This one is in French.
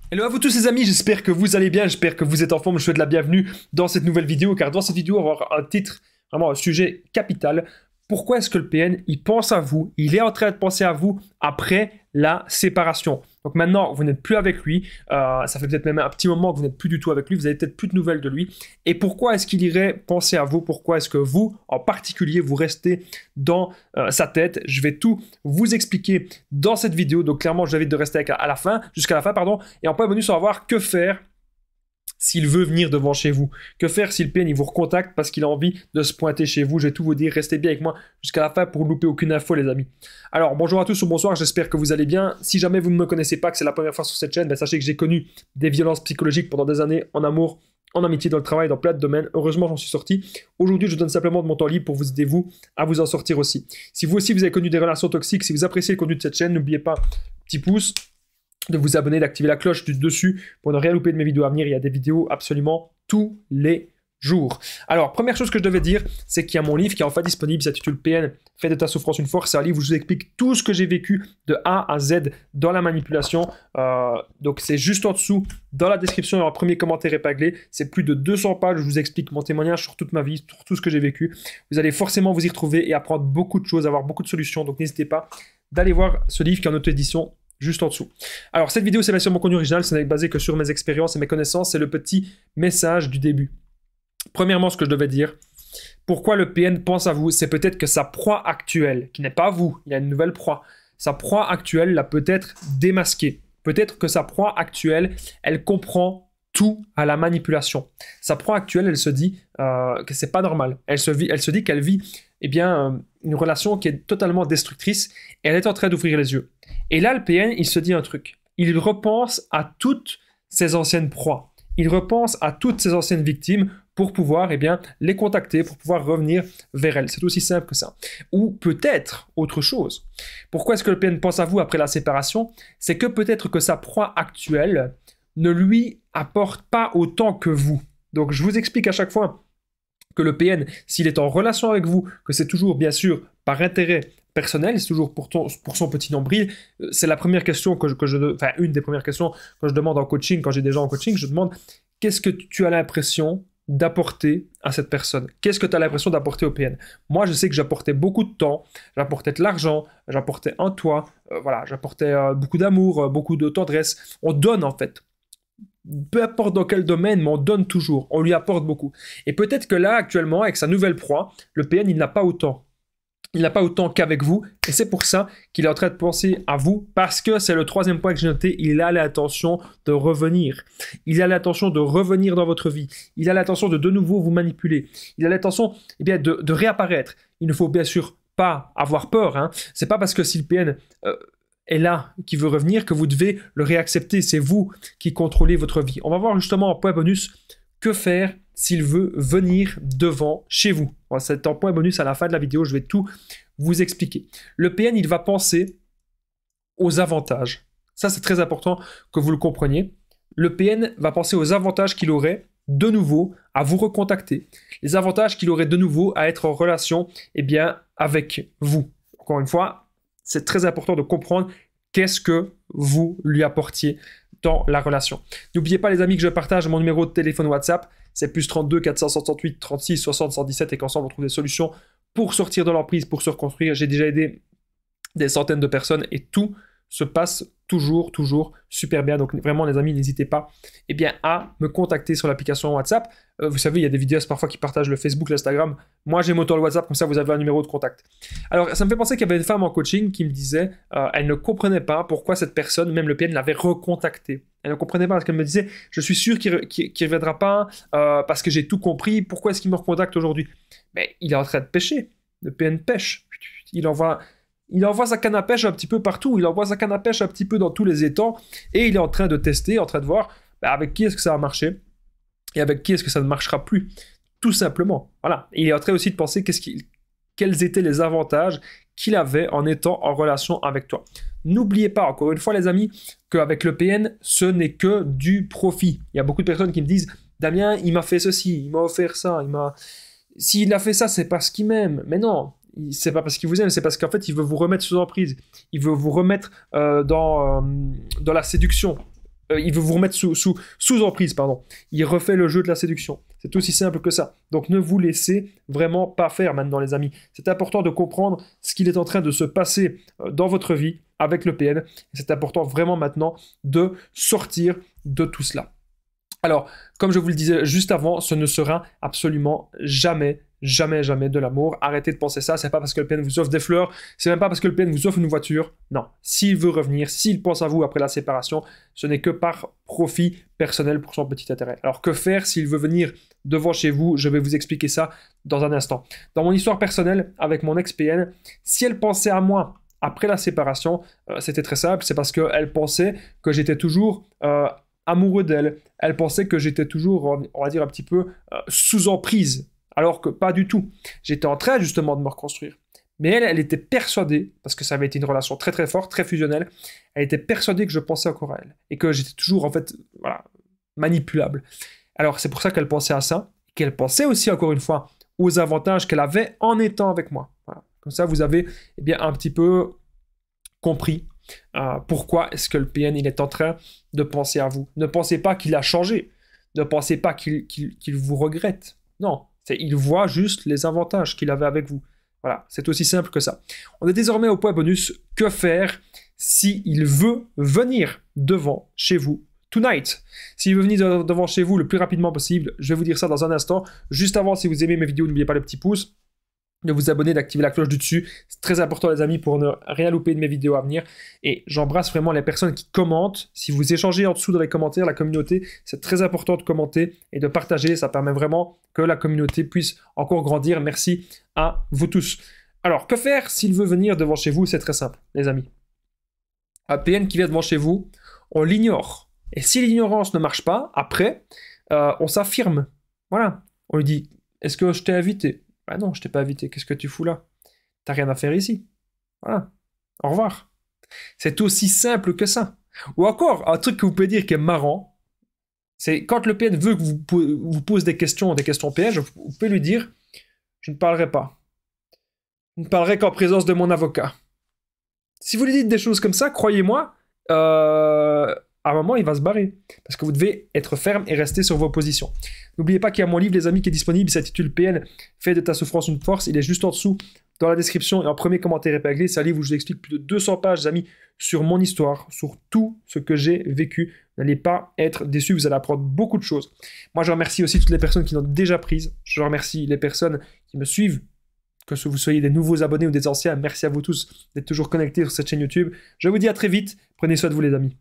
Hello à vous tous les amis, j'espère que vous allez bien, j'espère que vous êtes en forme, je vous souhaite la bienvenue dans cette nouvelle vidéo, car dans cette vidéo on va avoir un titre, vraiment un sujet capital. Pourquoi est-ce que le PN, il pense à vous, il est en train de penser à vous après la séparation? Donc maintenant, vous n'êtes plus avec lui, ça fait peut-être même un petit moment que vous n'êtes plus du tout avec lui, vous avez peut-être plus de nouvelles de lui. Et pourquoi est-ce qu'il irait penser à vous? Pourquoi est-ce que vous, en particulier, vous restez dans sa tête? Je vais tout vous expliquer dans cette vidéo, donc clairement, je vous invite de rester à la fin, jusqu'à la fin, pardon. Et en point bonus, on va voir que faire s'il veut venir devant chez vous. Que faire si le PN il vous recontacte parce qu'il a envie de se pointer chez vous. Je vais tout vous dire, restez bien avec moi jusqu'à la fin pour ne louper aucune info les amis. Alors bonjour à tous ou bonsoir, j'espère que vous allez bien. Si jamais vous ne me connaissez pas, que c'est la première fois sur cette chaîne, ben, sachez que j'ai connu des violences psychologiques pendant des années en amour, en amitié, dans le travail, dans plein de domaines. Heureusement, j'en suis sorti. Aujourd'hui, je vous donne simplement de mon temps libre pour vous aider, vous, à vous en sortir aussi. Si vous aussi, vous avez connu des relations toxiques, si vous appréciez le contenu de cette chaîne, n'oubliez pas, petit pouce, de vous abonner, d'activer la cloche du dessus pour ne rien louper de mes vidéos à venir. Il y a des vidéos absolument tous les jours. Alors, première chose que je devais dire, c'est qu'il y a mon livre qui est enfin disponible, ça s'intitule PN, Fais de ta souffrance une force. C'est un livre où je vous explique tout ce que j'ai vécu de A à Z dans la manipulation. Donc, c'est juste en dessous, dans la description, dans le premier commentaire épinglé. C'est plus de 200 pages où je vous explique mon témoignage sur toute ma vie, sur tout ce que j'ai vécu. Vous allez forcément vous y retrouver et apprendre beaucoup de choses, avoir beaucoup de solutions. Donc, n'hésitez pas d'aller voir ce livre qui est en auto-édition juste en dessous. Alors, cette vidéo, c'est basé sur mon contenu original, ce n'est basé que sur mes expériences et mes connaissances, c'est le petit message du début. Premièrement, ce que je devais dire, pourquoi le PN pense à vous, c'est peut-être que sa proie actuelle, qui n'est pas vous, il y a une nouvelle proie, sa proie actuelle l'a peut-être démasqué. Peut-être que sa proie actuelle, elle comprend tout à la manipulation. Sa proie actuelle, elle se dit que c'est pas normal. Elle se dit qu'elle vit une relation qui est totalement destructrice et elle est en train d'ouvrir les yeux. Et là, le PN, il se dit un truc. Il repense à toutes ses anciennes proies. Il repense à toutes ses anciennes victimes pour pouvoir les contacter, pour pouvoir revenir vers elles. C'est aussi simple que ça. Ou peut-être autre chose. Pourquoi est-ce que le PN pense à vous après la séparation? C'est que peut-être que sa proie actuelle ne lui apporte pas autant que vous. Donc je vous explique à chaque fois que le PN, s'il est en relation avec vous, que c'est toujours bien sûr par intérêt personnel, c'est toujours pour son petit nombril. C'est la première question une des premières questions que je demande en coaching, quand j'ai des gens en coaching, je demande qu'est-ce que tu as l'impression d'apporter à cette personne? Qu'est-ce que tu as l'impression d'apporter au PN? Moi, je sais que j'apportais beaucoup de temps, j'apportais de l'argent, j'apportais un toit, j'apportais beaucoup d'amour, beaucoup de tendresse. On donne en fait. Peu importe dans quel domaine, mais on donne toujours, on lui apporte beaucoup. Et peut-être que là, actuellement, avec sa nouvelle proie, le PN, il n'a pas autant. Il n'a pas autant qu'avec vous, et c'est pour ça qu'il est en train de penser à vous, parce que c'est le troisième point que j'ai noté, il a l'intention de revenir. Il a l'intention de revenir dans votre vie. Il a l'intention de nouveau vous manipuler. Il a l'intention de réapparaître. Il ne faut bien sûr pas avoir peur. Hein. C'est pas parce que si le PN est là, qui veut revenir, que vous devez le réaccepter. C'est vous qui contrôlez votre vie. On va voir justement en point bonus que faire s'il veut venir devant chez vous. C'est en point bonus à la fin de la vidéo, je vais tout vous expliquer. Le PN, il va penser aux avantages. Ça, c'est très important que vous le compreniez. Le PN va penser aux avantages qu'il aurait de nouveau à vous recontacter. Les avantages qu'il aurait de nouveau à être en relation avec vous. Encore une fois, c'est très important de comprendre qu'est-ce que vous lui apportiez dans la relation. N'oubliez pas les amis que je partage mon numéro de téléphone WhatsApp, c'est plus 32 468 36 60 117 et qu'ensemble on trouve des solutions pour sortir de l'emprise, pour se reconstruire. J'ai déjà aidé des centaines de personnes et tout se passe toujours super bien. Donc vraiment les amis, n'hésitez pas à me contacter sur l'application WhatsApp. Vous savez, il y a des vidéos parfois qui partagent le Facebook, l'Instagram. Moi, j'ai mon tour le WhatsApp, comme ça vous avez un numéro de contact. Alors, ça me fait penser qu'il y avait une femme en coaching qui me disait, elle ne comprenait pas pourquoi cette personne, même le PN, l'avait recontacté. Elle ne comprenait pas parce qu'elle me disait, je suis sûr qu'il ne reviendra pas parce que j'ai tout compris. Pourquoi est-ce qu'il me recontacte aujourd'hui? Mais il est en train de pêcher. Le PN pêche. Il envoie sa canne à pêche un petit peu partout, il envoie sa canne à pêche un petit peu dans tous les étangs, et il est en train de tester, en train de voir avec qui est-ce que ça va marcher, et avec qui est-ce que ça ne marchera plus, tout simplement. Voilà. Et il est en train aussi de penser quels étaient les avantages qu'il avait en étant en relation avec toi. N'oubliez pas, encore une fois les amis, qu'avec le PN, ce n'est que du profit. Il y a beaucoup de personnes qui me disent, Damien, il m'a fait ceci, il m'a offert ça, s'il a fait ça, c'est parce qu'il m'aime. Mais non, c'est pas parce qu'il vous aime, c'est parce qu'en fait, il veut vous remettre sous emprise. Il veut vous remettre dans la séduction. il veut vous remettre sous emprise, pardon. Il refait le jeu de la séduction. C'est aussi simple que ça. Donc ne vous laissez vraiment pas faire maintenant, les amis. C'est important de comprendre ce qu'il est en train de se passer dans votre vie avec le PN. C'est important vraiment maintenant de sortir de tout cela. Alors, comme je vous le disais juste avant, ce ne sera absolument jamais de l'amour. Arrêtez de penser ça. C'est pas parce que le PN vous offre des fleurs, c'est même pas parce que le PN vous offre une voiture. Non. S'il veut revenir, s'il pense à vous après la séparation, ce n'est que par profit personnel pour son petit intérêt. Alors que faire s'il veut venir devant chez vous? Je vais vous expliquer ça dans un instant. Dans mon histoire personnelle avec mon ex-PN, si elle pensait à moi après la séparation, c'était très simple. C'est parce qu'elle pensait que j'étais toujours amoureux d'elle. Elle pensait que j'étais toujours, on va dire, un petit peu sous emprise. Alors que pas du tout. J'étais en train justement de me reconstruire. Mais elle était persuadée, parce que ça avait été une relation très très forte, très fusionnelle, elle était persuadée que je pensais encore à elle. Et que j'étais toujours, en fait, voilà, manipulable. Alors c'est pour ça qu'elle pensait à ça, qu'elle pensait aussi, encore une fois, aux avantages qu'elle avait en étant avec moi. Voilà. Comme ça, vous avez eh bien, un petit peu compris pourquoi est-ce que le PN il est en train de penser à vous. Ne pensez pas qu'il a changé. Ne pensez pas qu'il vous regrette. Non, il voit juste les avantages qu'il avait avec vous. Voilà, c'est aussi simple que ça. On est désormais au point bonus. Que faire s'il veut venir devant chez vous tonight? S'il veut venir devant chez vous le plus rapidement possible, je vais vous dire ça dans un instant. Juste avant, si vous aimez mes vidéos, n'oubliez pas le petit pouce, de vous abonner, d'activer la cloche du dessus. C'est très important, les amis, pour ne rien louper de mes vidéos à venir. Et j'embrasse vraiment les personnes qui commentent. Si vous échangez en dessous dans les commentaires, la communauté, c'est très important de commenter et de partager. Ça permet vraiment que la communauté puisse encore grandir. Merci à vous tous. Alors, que faire s'il veut venir devant chez vous? C'est très simple, les amis. Un PN qui vient devant chez vous, on l'ignore. Et si l'ignorance ne marche pas, après, on s'affirme. Voilà. On lui dit, est-ce que je t'ai invité? Bah non, je t'ai pas invité. Qu'est-ce que tu fous là? T'as rien à faire ici. Voilà. Au revoir. C'est aussi simple que ça. Ou encore, un truc que vous pouvez dire qui est marrant, c'est quand le PN veut que vous pose des questions pièges, vous pouvez lui dire, je ne parlerai pas. Je ne parlerai qu'en présence de mon avocat. Si vous lui dites des choses comme ça, croyez-moi, à un moment, il va se barrer. Parce que vous devez être ferme et rester sur vos positions. N'oubliez pas qu'il y a mon livre, les amis, qui est disponible. Il s'intitule PN, fais de ta souffrance une force. Il est juste en dessous, dans la description et en premier commentaire épinglé. C'est un livre où je vous explique plus de 200 pages, les amis, sur mon histoire, sur tout ce que j'ai vécu. N'allez pas être déçus, vous allez apprendre beaucoup de choses. Moi, je remercie aussi toutes les personnes qui l'ont déjà prise. Je remercie les personnes qui me suivent, que vous soyez des nouveaux abonnés ou des anciens. Merci à vous tous d'être toujours connectés sur cette chaîne YouTube. Je vous dis à très vite. Prenez soin de vous, les amis.